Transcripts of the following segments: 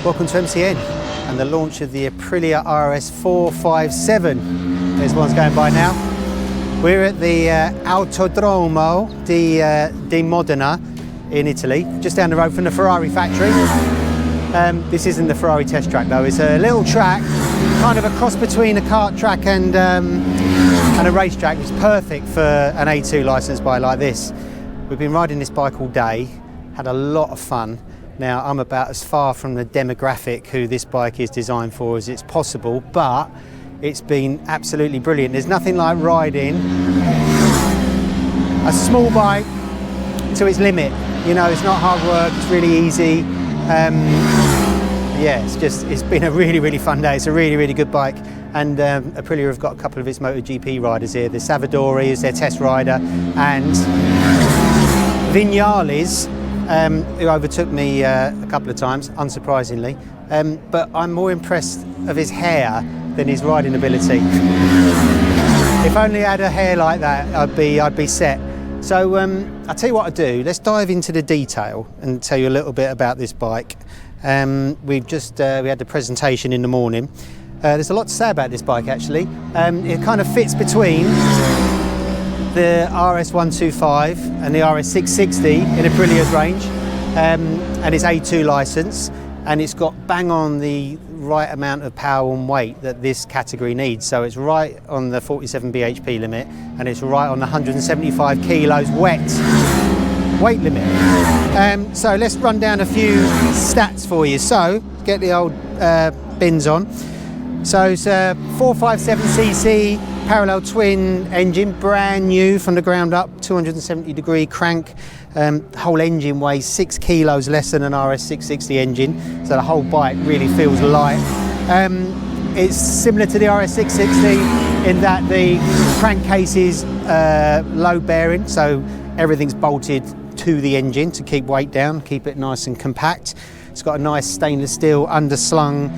Welcome to MCN and the launch of the Aprilia RS 457. There's one's going by now. We're at the Autodromo di Modena in Italy, just down the road from the Ferrari factory. This isn't the Ferrari test track though, it's a little track, kind of a cross between a kart track and a racetrack. It's perfect for an A2 licensed bike like this. We've been riding this bike all day, had a lot of fun. Now I'm about as far from the demographic who this bike is designed for as it's possible, but it's been absolutely brilliant. There's nothing like riding a small bike to its limit. You know, it's not hard work, it's really easy. Yeah, it's been a really fun day. It's a really good bike, and Aprilia have got a couple of its MotoGP riders here. The Savadori is their test rider, and Viñales, who overtook me a couple of times, unsurprisingly. But I'm more impressed of his hair than his riding ability. If only I had a hair like that, I'd be set. So I'll tell you what I'll do. Let's dive into the detail and tell you a little bit about this bike. We had the presentation in the morning. There's a lot to say about this bike actually. It kind of fits between the RS 125 and the RS 660 in Aprilia's range, and its A2 licence, and it's got bang on the right amount of power and weight that this category needs. So it's right on the 47 bhp limit, and it's right on the 175 kilos weight limit. So let's run down a few stats for you. So get the old bins on. So it's a 457cc parallel twin engine, brand new from the ground up, 270-degree crank. Whole engine weighs 6 kilos less than an RS 660 engine, so the whole bike really feels light. It's similar to the RS 660 in that the crankcase is load bearing, so everything's bolted to the engine to keep weight down, keep it nice and compact. It's got a nice stainless steel underslung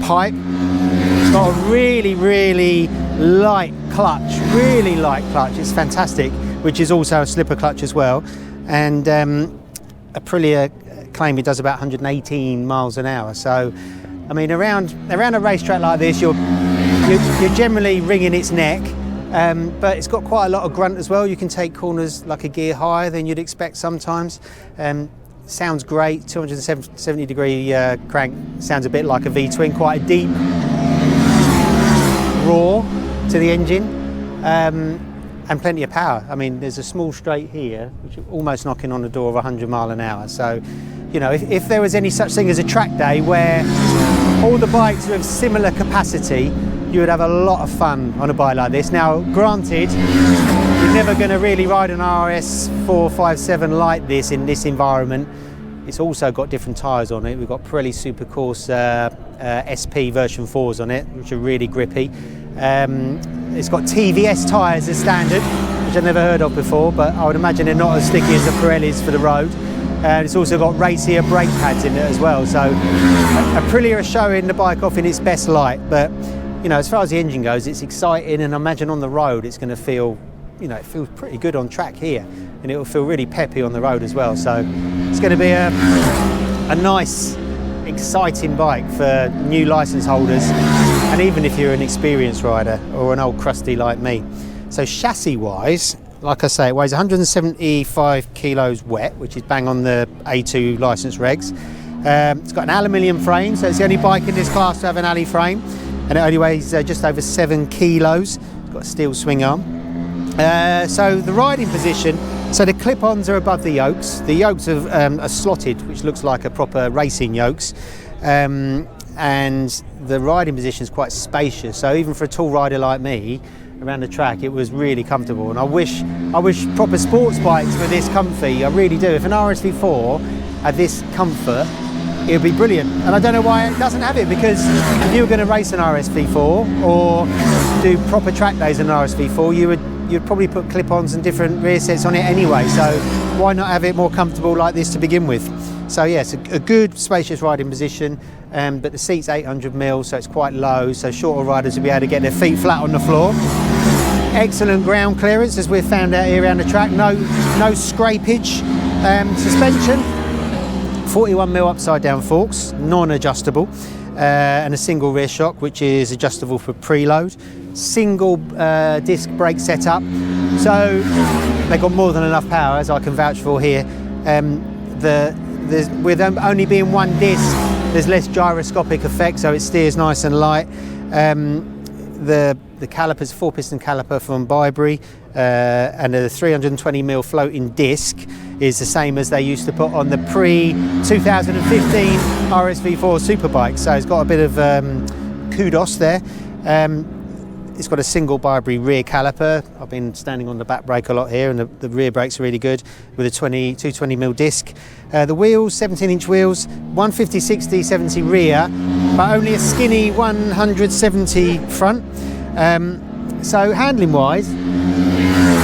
pipe. It's got a really light clutch, It's fantastic, which is also a slipper clutch as well. And Aprilia claim it does about 118 miles an hour. So, I mean, around a racetrack like this, you're generally wringing its neck. But it's got quite a lot of grunt as well. You can take corners like a gear higher than you'd expect sometimes. Sounds great. 270-degree crank sounds a bit like a V-twin, quite a deep roar to the engine, and plenty of power. I mean, there's a small straight here, which is almost knocking on the door of 100 mile an hour. So, you know, if there was any such thing as a track day where all the bikes are of similar capacity, you would have a lot of fun on a bike like this. Now, granted, you're never going to really ride an RS 457 like this in this environment. It's also got different tyres on it. We've got Pirelli Supercourse SP version 4s on it, which are really grippy. It's got TVS tyres as standard, which I've never heard of before, but I would imagine they're not as sticky as the Pirellis for the road. And it's also got racier brake pads in it as well. So Aprilia are showing the bike off in its best light, but you know, as far as the engine goes, it's exciting, and I imagine on the road it's going to feel, you know, it feels pretty good on track here, and it will feel really peppy on the road as well. So it's going to be a nice, exciting bike for new licence holders, and even if you're an experienced rider or an old crusty like me. So chassis-wise, like I say, it weighs 175 kilos wet, which is bang on the A2 licence regs. It's got an aluminium frame, so it's the only bike in this class to have an alley frame, and it only weighs just over 7 kilos. It's got a steel swing arm. So the riding position, so the clip-ons are above the yokes. The yokes are slotted, which looks like a proper racing yokes. And the riding position is quite spacious. So even for a tall rider like me, around the track, it was really comfortable. And I wish proper sports bikes were this comfy. I really do. If an RSV4 had this comfort, it would be brilliant. And I don't know why it doesn't have it, because if you were going to race an RSV4 or do proper track days in an RSV4, you'd probably put clip-ons and different rear sets on it anyway. So why not have it more comfortable like this to begin with? So yes, a good spacious riding position, but the seat's 800mm, so it's quite low, so shorter riders will be able to get their feet flat on the floor. Excellent ground clearance, as we've found out here around the track. No scrapage. Suspension, 41mm upside down forks, non-adjustable, and a single rear shock which is adjustable for preload. Single disc brake setup, so they've got more than enough power, as I can vouch for here. With them only being one disc, there's less gyroscopic effect, so it steers nice and light. The caliper's 4-piston caliper from Byberry, and the 320mm floating disc is the same as they used to put on the pre-2015 RSV4 Superbike, so it's got a bit of kudos there. It's got a single Byberry rear caliper. I've been standing on the back brake a lot here, and the rear brakes are really good with a 220mm disc. The wheels, 17-inch wheels, 150, 60, 70 rear, but only a skinny 170 front. So handling wise,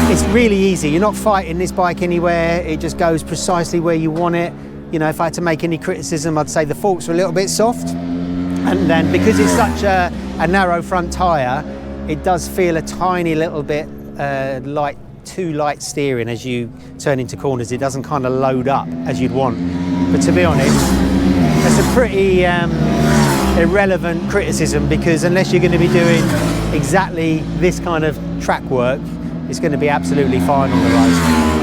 it's really easy. You're not fighting this bike anywhere. It just goes precisely where you want it. You know, if I had to make any criticism, I'd say the forks are a little bit soft. And then because it's such a narrow front tyre, it does feel a tiny little bit too light steering as you turn into corners. It doesn't kind of load up as you'd want. But to be honest, that's a pretty irrelevant criticism, because unless you're going to be doing exactly this kind of track work, it's going to be absolutely fine on the road.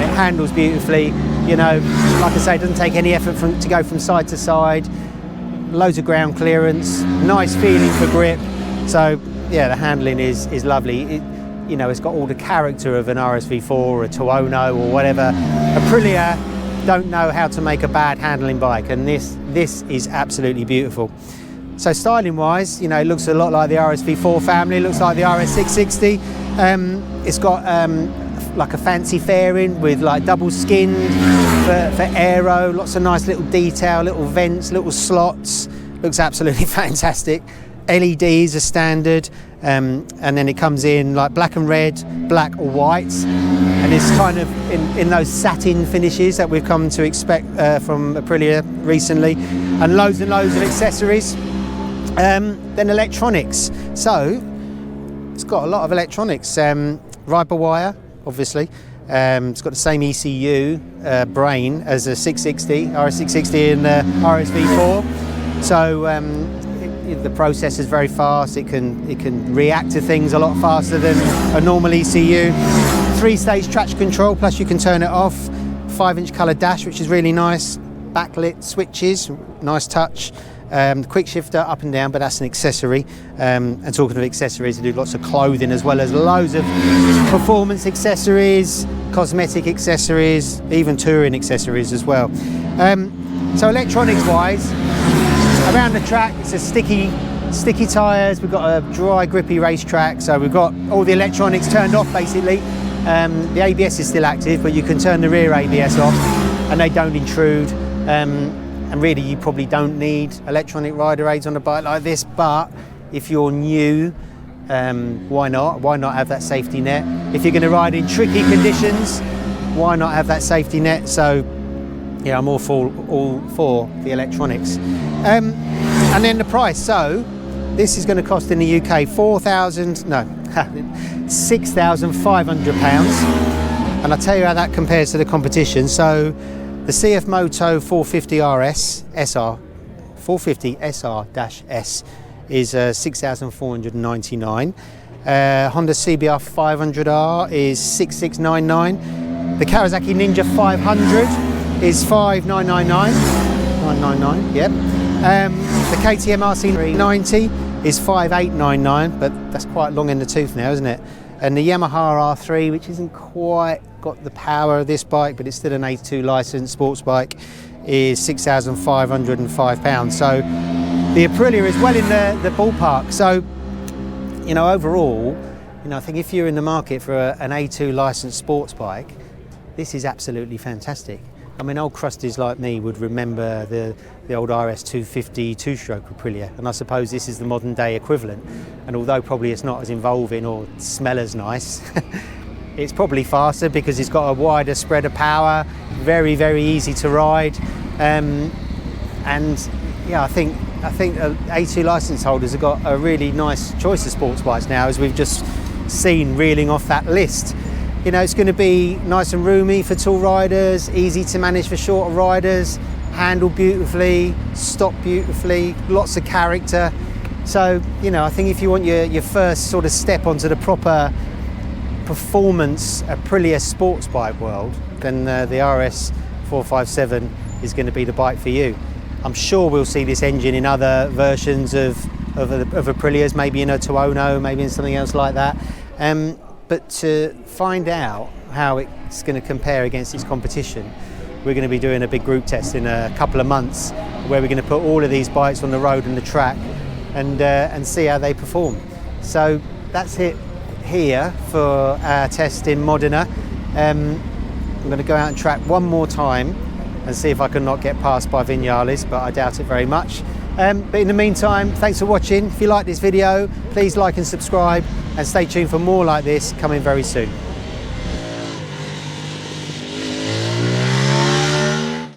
It handles beautifully, you know, like I say, it doesn't take any effort to go from side to side. Loads of ground clearance, nice feeling for grip. So yeah, the handling is lovely. You know, it's got all the character of an RSV4 or a Tuono or whatever. Aprilia don't know how to make a bad handling bike, and this is absolutely beautiful. So styling wise, you know, it looks a lot like the RSV4 family, it looks like the RS660. It's got like a fancy fairing with like double skinned for aero, lots of nice little detail, little vents, little slots. Looks absolutely fantastic. LEDs are standard, and then it comes in like black and red, black or white, and it's kind of in those satin finishes that we've come to expect from Aprilia recently, and loads of accessories. Then electronics, so it's got a lot of electronics, ride-by-wire obviously. It's got the same ECU brain as a 660, RS660 and RSV4, so the process is very fast. It can react to things a lot faster than a normal ECU. 3-stage traction control, plus you can turn it off. 5-inch colour dash, which is really nice. Backlit switches, nice touch. Quick shifter up and down, but that's an accessory. And talking of accessories, they do lots of clothing as well as loads of performance accessories, cosmetic accessories, even touring accessories as well. So electronics wise, around the track, it's a sticky tyres. We've got a dry, grippy racetrack, so we've got all the electronics turned off basically. The ABS is still active, but you can turn the rear ABS off, and they don't intrude. And really, you probably don't need electronic rider aids on a bike like this. But if you're new, why not? Why not have that safety net? If you're going to ride in tricky conditions, why not have that safety net? So yeah, I'm all for the electronics. And then the price. So this is going to cost in the UK £6,500. And I'll tell you how that compares to the competition. So the CF Moto 450 RS SR, 450 SR-S is 6,499. Honda CBR 500R is 6,699. The Kawasaki Ninja 500 is 5,999. 999, yep. The KTM RC90 is 5,899, but that's quite long in the tooth now, isn't it? And the Yamaha R3, which isn't quite got the power of this bike, but it's still an A2 licensed sports bike, is £6,505. So the Aprilia is well in the ballpark. So, you know, overall, you know, I think if you're in the market for an A2 licensed sports bike, this is absolutely fantastic. I mean, old crusties like me would remember the old RS250 two-stroke Aprilia, and I suppose this is the modern day equivalent. And although probably it's not as involving or smell as nice, it's probably faster because it's got a wider spread of power, very, very easy to ride. And yeah, I think A2 licence holders have got a really nice choice of sports bikes now, as we've just seen reeling off that list. You know, it's going to be nice and roomy for tall riders, easy to manage for shorter riders. handle beautifully, stop beautifully, lots of character. So, you know, I think if you want your first sort of step onto the proper performance Aprilia sports bike world, then the RS 457 is going to be the bike for you. I'm sure we'll see this engine in other versions of Aprilias, maybe in a Tuono, maybe in something else like that. But to find out how it's going to compare against its competition, we're going to be doing a big group test in a couple of months, where we're going to put all of these bikes on the road and the track and see how they perform. So that's it here for our test in Modena. I'm going to go out and track one more time and see if I can not get passed by Viñales, but I doubt it very much. But in the meantime, thanks for watching. If you like this video, please like and subscribe, and stay tuned for more like this coming very soon.